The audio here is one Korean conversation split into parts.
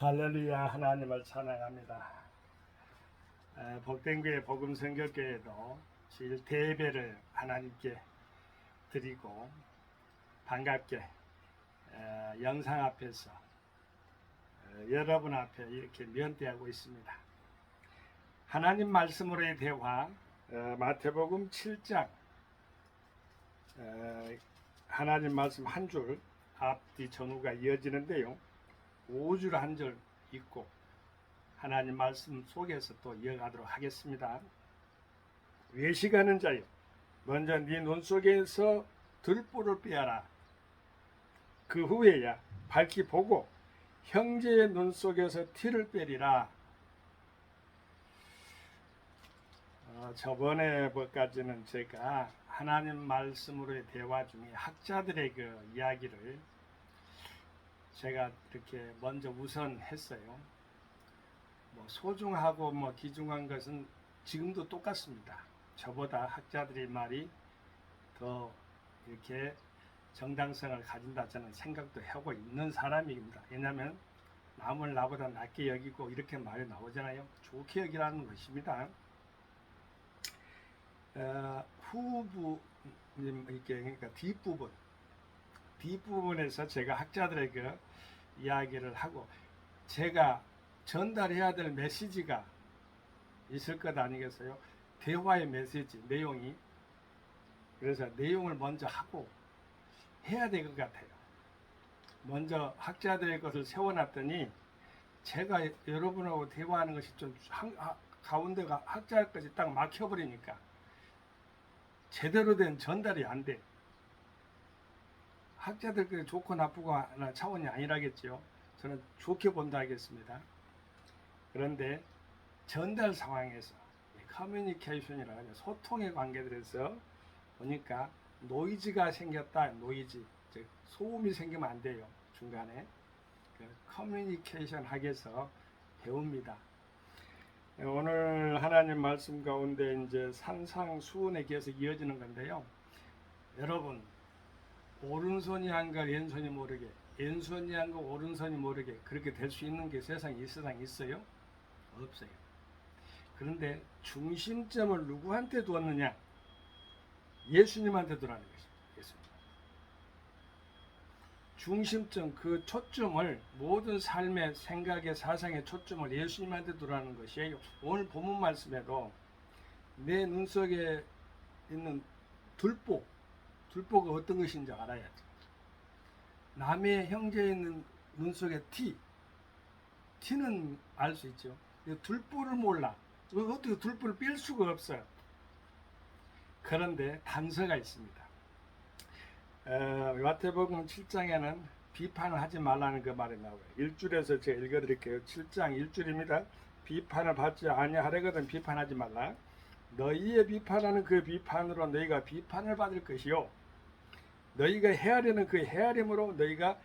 할렐루야. 하나님을 찬양합니다. 복된교회 복음선교교회도 주일 대예배를 하나님께 드리고 반갑게 영상 앞에서 여러분 앞에 이렇게 면대하고 있습니다. 하나님 말씀으로의 대화, 마태복음 7장 하나님 말씀 한 줄 앞뒤 전후가 이어지는데요. 5줄 한 줄 읽고 하나님 말씀 속에서 또 이어가도록 하겠습니다. 외식하는 자여, 먼저 네 눈 속에서 들보를 빼어라. 그 후에야 밝히 보고 형제의 눈 속에서 티를 빼리라. 저번에 뭐까지는 제가 하나님 말씀으로의 대화 중에 학자들의 그 이야기를 제가 이렇게 먼저 우선했어요. 소중하고 귀중한 것은 지금도 똑같습니다. 저보다 학자들의 말이 더 이렇게 정당성을 가진다 저는 생각도 하고 있는 사람입니다. 왜냐하면 남을 나보다 낮게 여기고 이렇게 말이 나오잖아요. 좋게 여기라는 것입니다. 후부 이렇게 그러니까 뒷부분에서 제가 학자들의 그 이야기를 하고 제가 전달해야 될 메시지가 있을 것 아니겠어요? 대화의 메시지, 내용이. 그래서 내용을 먼저 하고 해야 될 것 같아요. 먼저 학자들의 것을 세워놨더니 제가 여러분하고 대화하는 것이 좀 가운데가 학자의 것이 딱 막혀버리니까 제대로 된 전달이 안 돼. 학자들끼리 좋고 나쁘고 하나 차원이 아니라겠죠. 저는 좋게 본다 하겠습니다. 그런데 전달 상황에서 커뮤니케이션이라고 하죠. 소통의 관계들에서 보니까 노이즈가 생겼다. 노이즈, 즉 소음이 생기면 안 돼요. 중간에 커뮤니케이션 학에서 배웁니다. 오늘 하나님 말씀 가운데 이제 산상수훈에 기해서 이어지는 건데요. 여러분, 오른손이 한 걸 왼손이 모르게, 왼손이 한 걸 오른손이 모르게 그렇게 될 수 있는 게 세상에 이 세상에 있어요? 없어요. 그런데 중심점을 누구한테 두었느냐? 예수님한테 두라는 것입니다. 예수님. 중심점, 그 초점을, 모든 삶의 생각의 사상의 초점을 예수님한테 두라는 것이에요. 오늘 본문 말씀에도 내 눈 속에 있는 들보가 어떤 것인지 알아야죠. 남의 형제에 있는 눈 속에 티는 알 수 있죠. 들보를 몰라. 어떻게 들보를 뺄 수가 없어요. 그런데 단서가 있습니다. 마태복음 7장에는 비판을 하지 말라는 그 말이 나와요. 1줄에서 제가 읽어드릴게요. 7장 1줄입니다. 비판을 받지 아니하려거든 비판하지 말라. 너희의 비판하는 그 비판으로 너희가 비판을 받을 것이요, 너희가 헤아리는 그 헤아림으로 너희가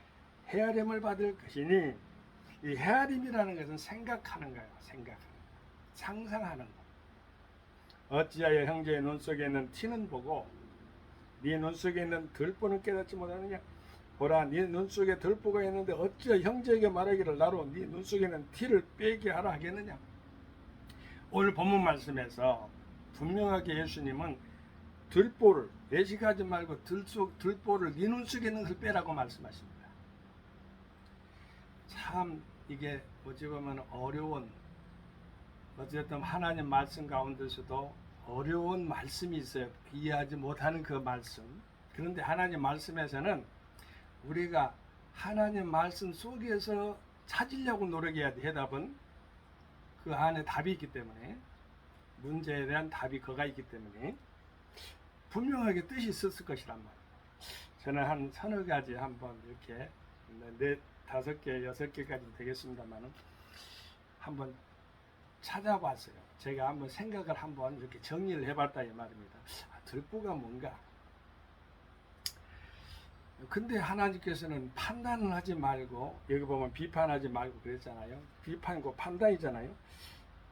헤아림을 받을 것이니, 이 헤아림이라는 것은 생각하는 거예요. 상상하는 거. 어찌하여 형제의 눈 속에 있는 티는 보고 네 눈 속에 있는 들보는 깨닫지 못하느냐? 보라, 네 눈 속에 들보가 있는데 어찌하여 형제에게 말하기를 나로 네 눈 속에 있는 티를 빼게 하라 하겠느냐? 오늘 본문 말씀에서 분명하게 예수님은 들보를, 외식하지 말고 들보를 네 눈 속에 있는 것을 빼라고 말씀하십니다. 참 이게 어찌 보면 어려운, 어쨌든 하나님 말씀 가운데서도 어려운 말씀이 있어요. 이해하지 못하는 그 말씀. 그런데 하나님 말씀에서는 우리가 하나님 말씀 속에서 찾으려고 노력해야 돼. 해답은 그 안에 답이 있기 때문에, 문제에 대한 답이 거가 있기 때문에 분명하게 뜻이 있었을 것이란 말이에요. 저는 한 서너 가지 한번 이렇게 4, 5개, 6개까지 되겠습니다만 한번 찾아봤어요. 제가 한번 생각을 한번 이렇게 정리를 해봤다 이 말입니다. 들보가 뭔가? 근데 하나님께서는 판단을 하지 말고, 여기 보면 비판하지 말고 그랬잖아요. 비판이고 판단이잖아요.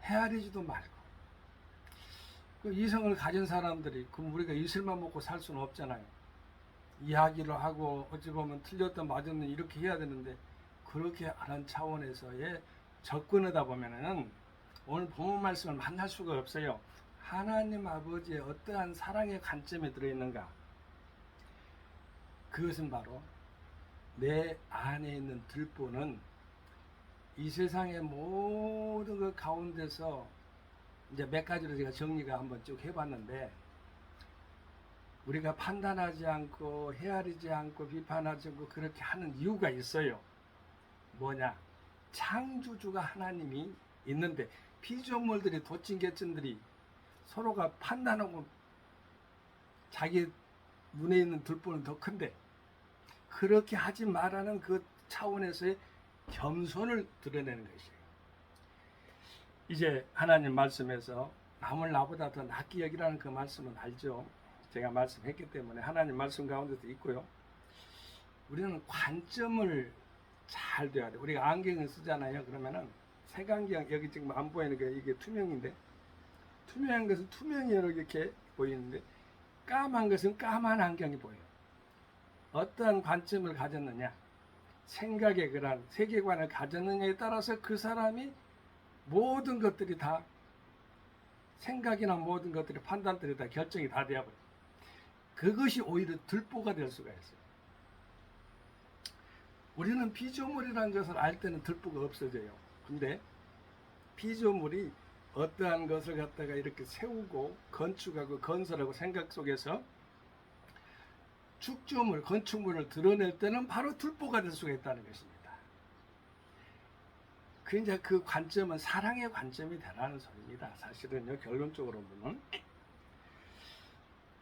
헤아리지도 말고. 그 이성을 가진 사람들이, 그럼 우리가 이슬만 먹고 살 수는 없잖아요. 이야기를 하고 어찌 보면 틀렸다 맞았는 이렇게 해야 되는데 그렇게 하는 차원에서의 접근하다 보면은 오늘 본문 말씀을 만날 수가 없어요. 하나님 아버지의 어떠한 사랑의 관점에 들어있는가? 그것은 바로 내 안에 있는 들보는 이 세상의 모든 그 가운데서 이제 몇 가지로 제가 정리가 한번 쭉 해봤는데, 우리가 판단하지 않고 헤아리지 않고 비판하지 않고 그렇게 하는 이유가 있어요. 뭐냐? 창조주가 하나님이 있는데 피조물들이 도찐개찐들이 서로가 판단하고 자기 눈에 있는 들보는 더 큰데 그렇게 하지 말라는 그 차원에서의 겸손을 드러내는 것이에요. 이제 하나님 말씀에서 남을 나보다 더 낫게 여기라는 그 말씀은 알죠. 제가 말씀했기 때문에 하나님 말씀 가운데도 있고요. 우리는 관점을 잘 돼야 돼. 우리가 안경을 쓰잖아요. 그러면은 색안경, 여기 지금 안 보이는 게 이게 투명인데, 투명한 것은 투명이 이렇게 보이는데 까만 것은 까만 안경이 보여요. 어떠한 관점을 가졌느냐, 생각의 그런 세계관을 가졌느냐에 따라서 그 사람이 모든 것들이 다, 생각이나 모든 것들이, 판단들이 다 결정이 다 되어버려요. 그것이 오히려 들보가 될 수가 있어요. 우리는 피조물이라는 것을 알 때는 들보가 없어져요. 근데 피조물이 어떠한 것을 갖다가 이렇게 세우고 건축하고 건설하고 생각 속에서 축조물, 건축물을 드러낼 때는 바로 들보가 될 수가 있다는 것입니다. 이제 그 관점은 사랑의 관점이 되라는 소리입니다. 사실은요, 결론적으로 보면.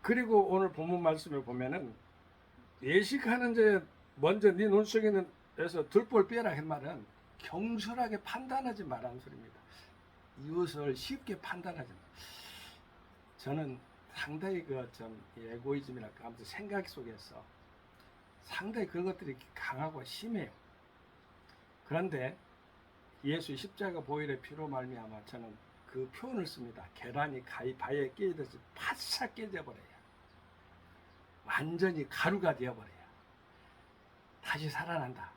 그리고 오늘 본문 말씀에 보면은 예식하는 자에 먼저 네 눈 속에서 들보를 빼라 한 말은 경솔하게 판단하지 말라는 소리입니다. 이웃을 쉽게 판단하지 마. 저는 상당히 좀 에고이즘이랄까 아무튼 생각 속에서 상당히 그런 것들이 강하고 심해요. 그런데 예수 십자가 보혈의 피로 말미암아 저는 그 표현을 씁니다. 계란이 바위에 깨지듯이 바싹 깨져버려요. 완전히 가루가 되어버려요. 다시 살아난다.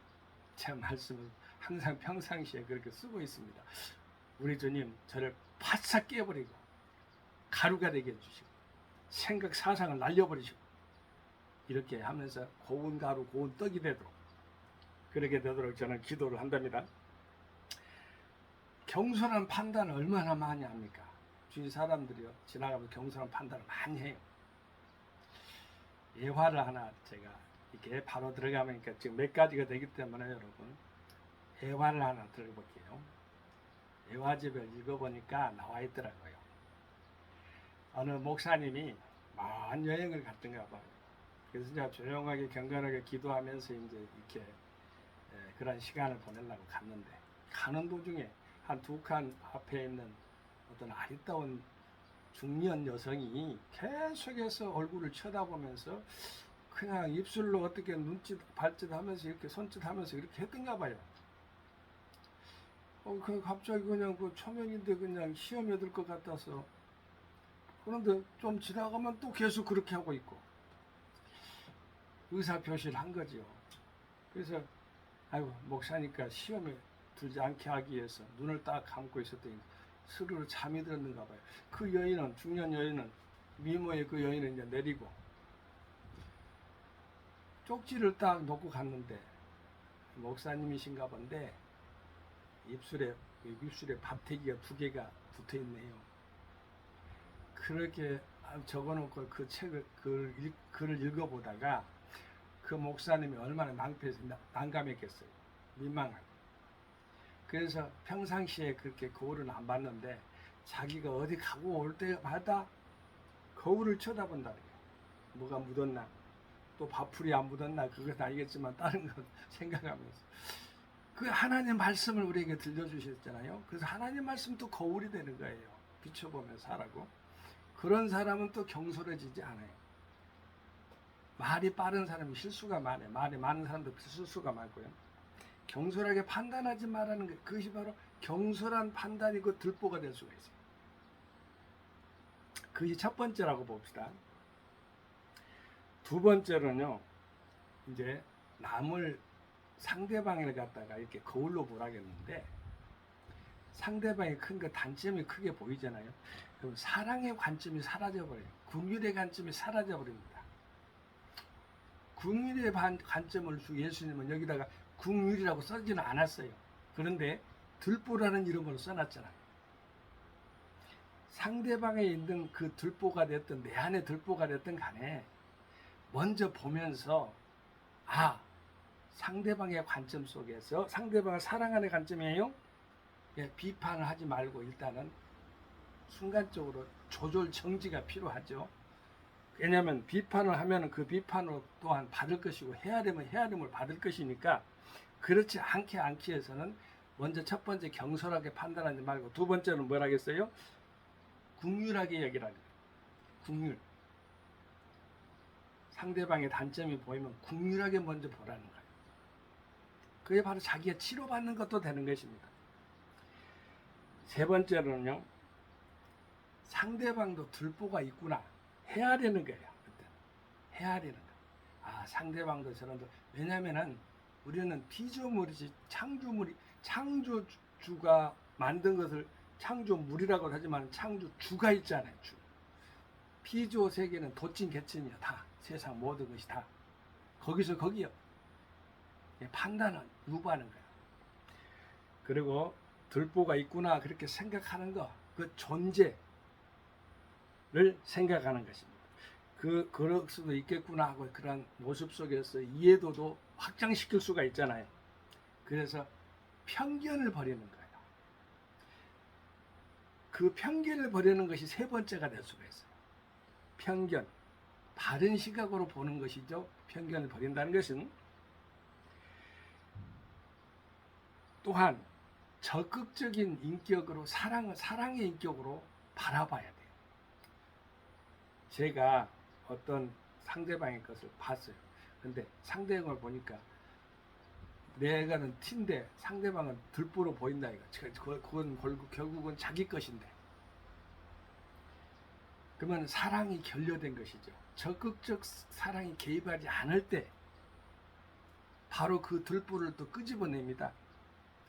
제 말씀을 항상 평상시에 그렇게 쓰고 있습니다. 우리 주님 저를 바싹 깨버리고 가루가 되게 해주시고 생각 사상을 날려버리시고 이렇게 하면서 고운 가루 고운 떡이 되도록, 그렇게 되도록 저는 기도를 한답니다. 경솔한 판단을 얼마나 많이 합니까? 주위 사람들이요, 지나가면 경솔한 판단을 많이 해요. 예화를 하나 제가 이렇게 바로 들어가니까 지금 몇 가지가 되기 때문에 여러분 예화를 하나 들어볼게요. 예화집을 읽어보니까 나와 있더라고요. 어느 목사님이 먼 여행을 갔던가 봐요. 그래서 이제 조용하게 경건하게 기도하면서 이제 이렇게 그런 시간을 보내려고 갔는데, 가는 도중에 한 두 칸 앞에 있는 어떤 아리따운 중년 여성이 계속해서 얼굴을 쳐다보면서 그냥 입술로 어떻게 눈짓 발짓 하면서 이렇게 손짓 하면서 이렇게 했던가 봐요. 그 갑자기 그냥 그 초면인데 그냥 시험에 들 것 같아서. 그런데 좀 지나가면 또 계속 그렇게 하고 있고 의사표시를 한 거지요. 그래서 아이고 목사니까 시험에 들지 않게 하기 위해서 눈을 딱 감고 있었더니 스르르 잠이 들었는가 봐요. 그 여인은, 중년 여인은, 미모의 그 여인은 이제 내리고 쪽지를 딱 놓고 갔는데 목사님이신가 본데 입술에 밥태기가 두 개가 붙어 있네요. 그렇게 적어놓고 그 책을 글을 읽어보다가 그 목사님이 얼마나 난감했겠어요. 민망하고. 그래서 평상시에 그렇게 거울은 안 봤는데 자기가 어디 가고 올 때마다 거울을 쳐다본다 그래요. 뭐가 묻었나, 또 밥풀이 안 묻었나, 그건 알겠지만 다른 거 생각하면서 그 하나님 말씀을 우리에게 들려주셨잖아요. 그래서 하나님 말씀도 거울이 되는 거예요. 비춰보면서 하라고. 그런 사람은 또 경솔해지지 않아요. 말이 빠른 사람이 실수가 많아요. 말이 많은 사람도 실수가 많고요. 경솔하게 판단하지 말라는 것, 그것이 바로 경솔한 판단이고 들보가 될 수가 있어요. 그것이 첫 번째라고 봅시다. 두 번째로는요, 이제 남을 상대방을 갖다가 이렇게 거울로 보라겠는데 상대방이 큰 거 단점이 크게 보이잖아요. 그럼 사랑의 관점이 사라져버려요. 국률의 관점이 사라져버립니다. 국률의 관점을 주 예수님은 여기다가 국률이라고 써지는 않았어요. 그런데 들보라는 이름으로 써놨잖아요. 상대방에 있는 그 들보가 됐든 내 안에 들보가 됐든 간에 먼저 보면서 상대방의 관점 속에서 상대방을 사랑하는 관점이에요. 비판을 하지 말고 일단은 순간적으로 조절 정지가 필요하죠. 왜냐하면 비판을 하면 그 비판으로 또한 받을 것이고 헤아리면 헤아림을 받을 것이니까 그렇지 않게 해서는 먼저 첫 번째 경솔하게 판단하지 말고 두 번째는 뭘 하겠어요? 국률하게 여기라는 거예요. 국률. 상대방의 단점이 보이면 국률하게 먼저 보라는 거예요. 그게 바로 자기가 치료받는 것도 되는 것입니다. 세 번째로는요, 상대방도 들보가 있구나 헤아리는 거예요. 헤아리는 거. 상대방도 저런도. 왜냐면은 우리는 피조물이지 창조주가 만든 것을 창조물이라고 하지만 창조주가 있잖아요. 주. 피조 세계는 도찐 개찐이야. 다 세상 모든 것이 다 거기서 거기요. 판단은 유보하는 거야. 그리고 들보가 있구나 그렇게 생각하는 거, 그 존재를 생각하는 것입니다. 그럴 수도 있겠구나 하고 그런 모습 속에서 이해도도 확장시킬 수가 있잖아요. 그래서 편견을 버리는 거예요. 그 편견을 버리는 것이 세 번째가 될 수가 있어요. 편견, 바른 시각으로 보는 것이죠. 편견을 버린다는 것은 또한 적극적인 인격으로 사랑의 인격으로 바라봐야 돼요. 제가 어떤 상대방의 것을 봤어요. 근데 상대방을 보니까 내가는 티인데 상대방은 들보로 보인다 이거. 그건 결국은 자기 것인데. 그러면 사랑이 결여된 것이죠. 적극적 사랑이 개입하지 않을 때 바로 그 들보를 또 끄집어냅니다.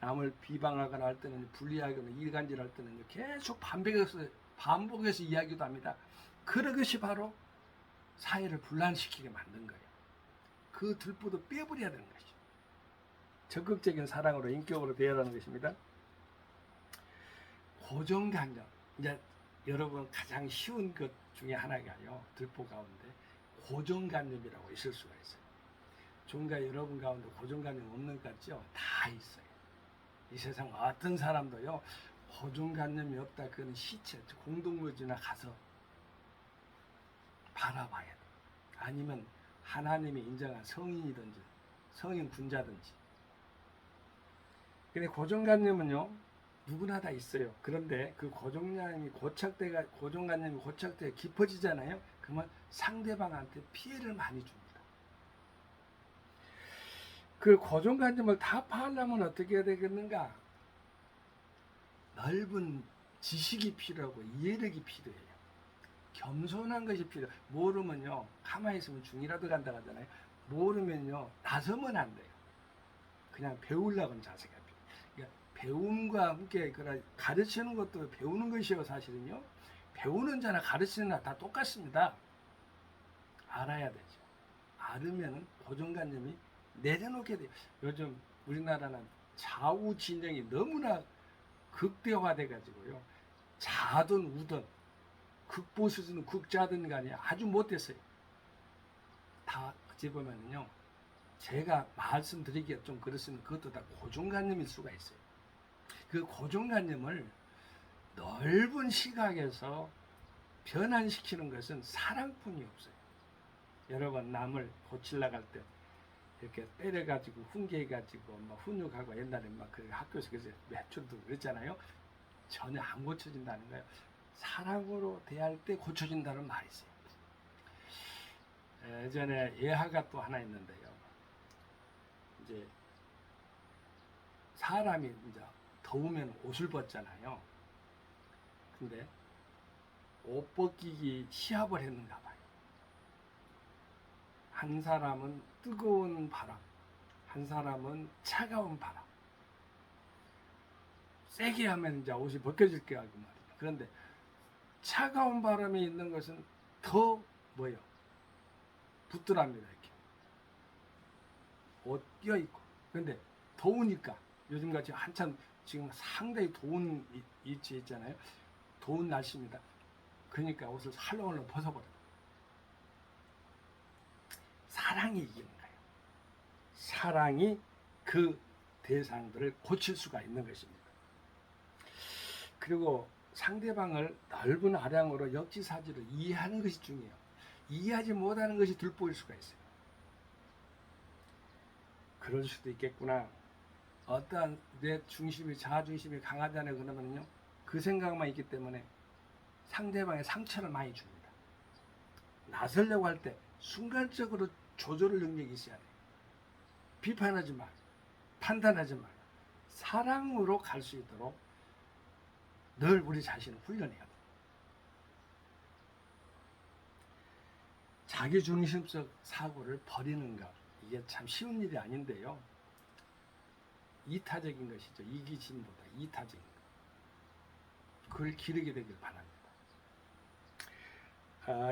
남을 비방하거나 할 때는 불리하거나 일간질할 때는 계속 반복해서 이야기도 합니다. 그것이 바로 사회를 분란시키게 만든 거예요. 그 들보도 빼버려야 되는 것이죠. 적극적인 사랑으로 인격으로 대하라는 것입니다. 고정관념. 이제 여러분 가장 쉬운 것 중에 하나가요. 들보 가운데 고정관념이라고 있을 수가 있어요. 종가 여러분 가운데 고정관념 없는 것 같죠? 다 있어요. 이 세상 어떤 사람도요 고정관념이 없다. 그건 시체, 공동묘지나 가서 바라봐야 돼. 아니면 하나님이 인정한 성인이든지 성인 군자든지. 근데 고정관념은요 누구나 다 있어요. 그런데 그 고정관념이 고착돼 깊어지잖아요. 그러면 상대방한테 피해를 많이 줍니다. 그 고정관념을 타파하려면 어떻게 해야 되겠는가? 넓은 지식이 필요하고 이해력이 필요해요. 겸손한 것이 필요해요. 모르면요 가만히 있으면 중이라도 간다 하잖아요. 모르면요 나서면 안 돼요. 그냥 배우려고 하는 자세가 필요해요. 그러니까 배움과 함께 가르치는 것도 배우는 것이요. 사실은요 배우는 자나 가르치는 자 다 똑같습니다. 알아야 되죠. 알으면 고정관념이 내려놓게 돼요. 요즘 우리나라는 좌우 진영이 너무나 극대화돼 가지고요. 자든 우든 극보수든 극자든 간에 아주 못됐어요. 다 어찌 보면요. 제가 말씀드리기가 좀 그렇으면 그것도 다 고정관념일 수가 있어요. 그 고정관념을 넓은 시각에서 변환시키는 것은 사랑뿐이 없어요. 여러분 남을 고치려고 할 때 이렇게 때려가지고 훈계해가지고 막 훈육하고 옛날에 막 그 학교에서 그래서 매출도 그랬잖아요. 전혀 안 고쳐진다는 거예요. 사랑으로 대할 때 고쳐진다는 말이 있어요. 예전에 예화가 또 하나 있는데요. 이제 사람이 이제 더우면 옷을 벗잖아요. 근데 옷 벗기기 시합을 했는가 봐요. 한 사람은 뜨거운 바람, 한 사람은 차가운 바람. 세게 하면 이제 옷이 벗겨질 게 알고 말이야. 그런데 차가운 바람이 있는 것은 더 뭐요? 붙더랍니다. 이렇게 옷 껴 있고. 그런데 더우니까 요즘같이 한참 지금 상당히 더운 이치 있잖아요. 더운 날씨입니다. 그러니까 옷을 살렁살렁 벗어버려. 사랑이 이기는 거예요. 사랑이 그 대상들을 고칠 수가 있는 것입니다. 그리고 상대방을 넓은 아량으로 역지사지로 이해하는 것이 중요해요. 이해하지 못하는 것이 들보일 수가 있어요. 그럴 수도 있겠구나. 어떠한 내 중심이 자아중심이 강하다네 그러면요 그 생각만 있기 때문에 상대방의 상처를 많이 줍니다. 나서려고 할 때 순간적으로 조절을 능력이 있어야 돼요. 비판하지 마, 판단하지 마. 사랑으로 갈 수 있도록 늘 우리 자신을 훈련해야 돼요. 자기중심적 사고를 버리는 것 이게 참 쉬운 일이 아닌데요. 이타적인 것이죠. 이기심보다 이타적인 것. 그걸 기르게 되길 바랍니다.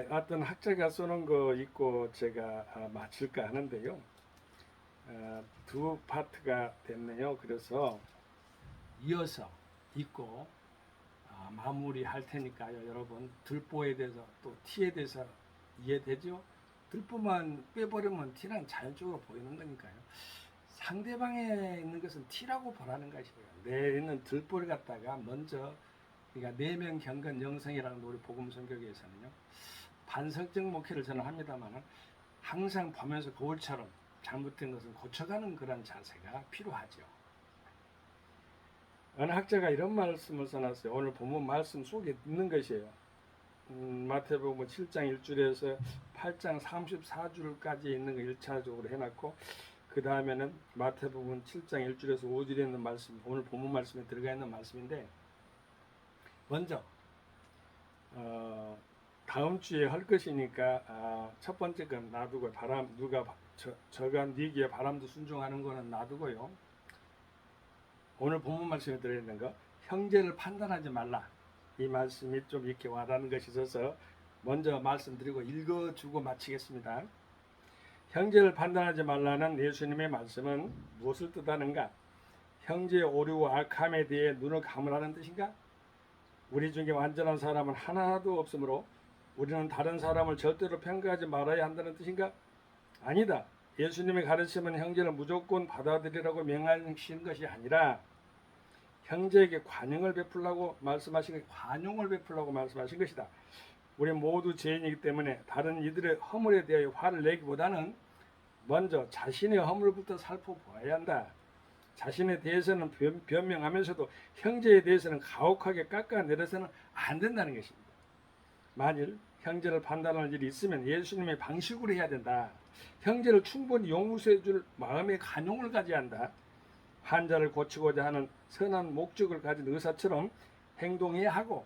어떤 학자가 써놓은 거 있고 제가 마칠까 하는데요. 두 파트가 됐네요. 그래서 이어서 읽고 마무리할 테니까요. 여러분 들보에 대해서 또 티에 대해서 이해되죠? 들보만 빼버리면 티는 자연적으로 보이는 거니까요. 상대방에 있는 것은 티라고 보라는 것이고요. 내 있는 들보를 갖다가 먼저 그러니까 내면 경건 영성이라는 우리 복음 성격에서는요. 반성적 목회를 저는 합니다만 항상 보면서 거울처럼 잘못된 것은 고쳐가는 그런 자세가 필요하죠. 어느 학자가 이런 말씀을 써놨어요. 오늘 본문 말씀 속에 있는 것이에요. 마태복음 7장 1줄에서 8장 34줄까지 있는 거 1차적으로 해놨고 그 다음에는 마태복음 7장 1줄에서 5줄에 있는 말씀 오늘 본문 말씀에 들어가 있는 말씀인데 먼저 다음 주에 할 것이니까 첫 번째 건 놔두고 바람 누가 저가 네 귀에 바람도 순종하는 거는 놔두고요. 오늘 본문 말씀에 들어있는 거 형제를 판단하지 말라 이 말씀이 좀 이렇게 와닿는 것이 있어서 먼저 말씀드리고 읽어주고 마치겠습니다. 형제를 판단하지 말라는 예수님의 말씀은 무엇을 뜻하는가? 형제의 오류와 악함에 대해 눈을 감으라는 뜻인가? 우리 중에 완전한 사람은 하나도 없으므로 우리는 다른 사람을 절대로 평가하지 말아야 한다는 뜻인가? 아니다. 예수님의 가르침은 형제를 무조건 받아들이라고 명하신 것이 아니라 형제에게 관용을 베풀라고 말씀하신 것이다. 우리 모두 죄인이기 때문에 다른 이들의 허물에 대하여 화를 내기보다는 먼저 자신의 허물부터 살펴보아야 한다. 자신에 대해서는 변명하면서도 형제에 대해서는 가혹하게 깎아내려서는 안 된다는 것입니다. 만일 형제를 판단할 일이 있으면 예수님의 방식으로 해야 된다. 형제를 충분히 용서해 줄 마음의 간용을 가져야 한다. 환자를 고치고자 하는 선한 목적을 가진 의사처럼 행동해야 하고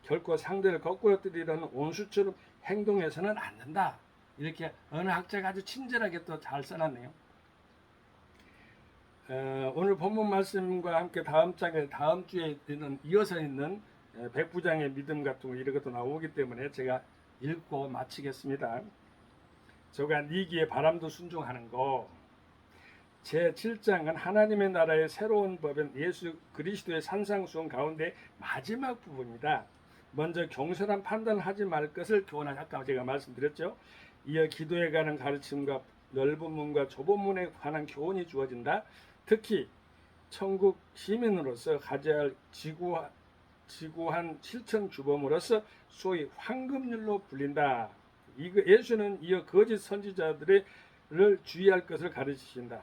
결코 상대를 거꾸로 때리려는 원수처럼 행동해서는 안 된다. 이렇게 어느 학자가 아주 친절하게 또 잘 써놨네요. 오늘 본문 말씀과 함께 다음 주에 이어서 있는 백부장의 믿음 같은 거 이런 것도 나오기 때문에 제가 읽고 마치겠습니다. 저가 네 귀에 바람도 순종하는 거 제7장은 하나님의 나라의 새로운 법인 예수 그리스도의 산상수훈 가운데 마지막 부분입니다. 먼저 경솔한 판단을 하지 말 것을 교훈하자. 아까 제가 말씀드렸죠. 이어 기도에 관한 가르침과 넓은 문과 좁은 문에 관한 교훈이 주어진다. 특히 천국 시민으로서 가져야 할 지구한 실천 주범으로서 소위 황금률로 불린다. 예수는 이어 거짓 선지자들을 주의할 것을 가르치신다.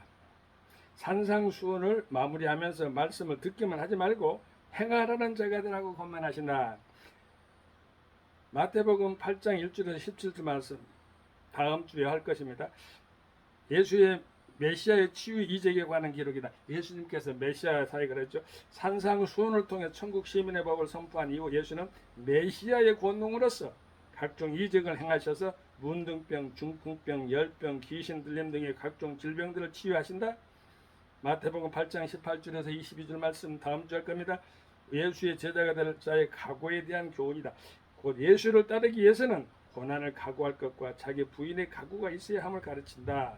산상수훈을 마무리하면서 말씀을 듣기만 하지 말고 행하라는 자가 되라고 권면하신다. 마태복음 8장 1절에서 17절 말씀 다음 주에 할 것입니다. 예수의 메시아의 치유 이적에 관한 기록이다. 예수님께서 메시아 사역을 했죠. 산상수훈을 통해 천국 시민의 법을 선포한 이후 예수는 메시아의 권능으로서 각종 이적을 행하셔서 문둥병, 중풍병, 열병, 귀신 들림 등의 각종 질병들을 치유하신다. 마태복음 8장 18절에서 22절 말씀 다음 주 할 겁니다. 예수의 제자가 될 자의 각오에 대한 교훈이다. 곧 예수를 따르기 위해서는 고난을 각오할 것과 자기 부인의 각오가 있어야 함을 가르친다.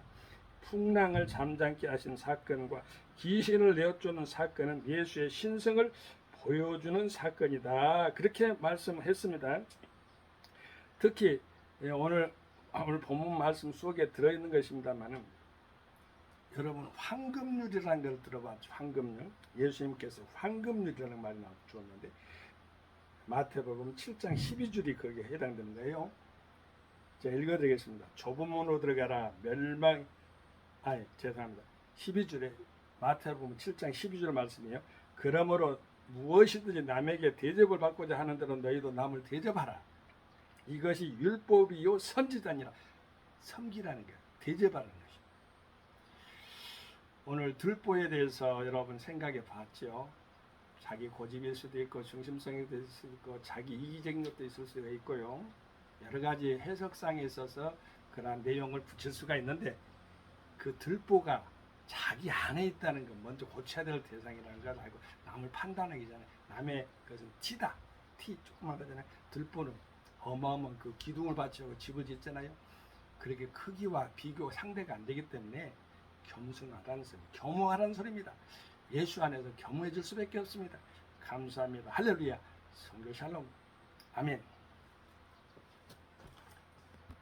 풍랑을 잠잠케 하신 사건과 귀신을 내어쫓는 사건은 예수의 신성을 보여주는 사건이다. 그렇게 말씀했습니다. 특히 오늘 본문 말씀 속에 들어있는 것입니다만은 여러분 황금률이라는 걸 들어봤죠. 황금률. 예수님께서 황금률이라는 말이 주었는데 마태복음 7장 12절이 거기에 해당되는데요. 제가 읽어드리겠습니다. 좁은 문으로 들어가라. 죄송합니다. 12절에 마태복음 7장 12절 말씀이에요. 그러므로 무엇이든지 남에게 대접을 받고자 하는 대로 너희도 남을 대접하라. 이것이 율법이요 선지자니라. 섬기라는 거예요. 대접하라는 것이. 오늘 들보에 대해서 여러분 생각해 봤죠. 자기 고집일 수도 있고 중심성이 될 수도 있고 자기 이기적인 것도 있을 수가 있고요. 여러 가지 해석상에 있어서 그러한 내용을 붙일 수가 있는데 그 들보가 자기 안에 있다는 건 먼저 고쳐야 될 대상이라는 걸 알고 남을 판단하기 전에 남의 것은 티다. 티 조그만 거잖아요. 들보는 어마어마한 그 기둥을 받치고 집을 짓잖아요. 그렇게 크기와 비교 상대가 안 되기 때문에 겸손하라는 소리, 겸허하라는 소리입니다. 예수 안에서 겸허해질 수밖에 없습니다. 감사합니다. 할렐루야. 성교 샬롬. 아멘.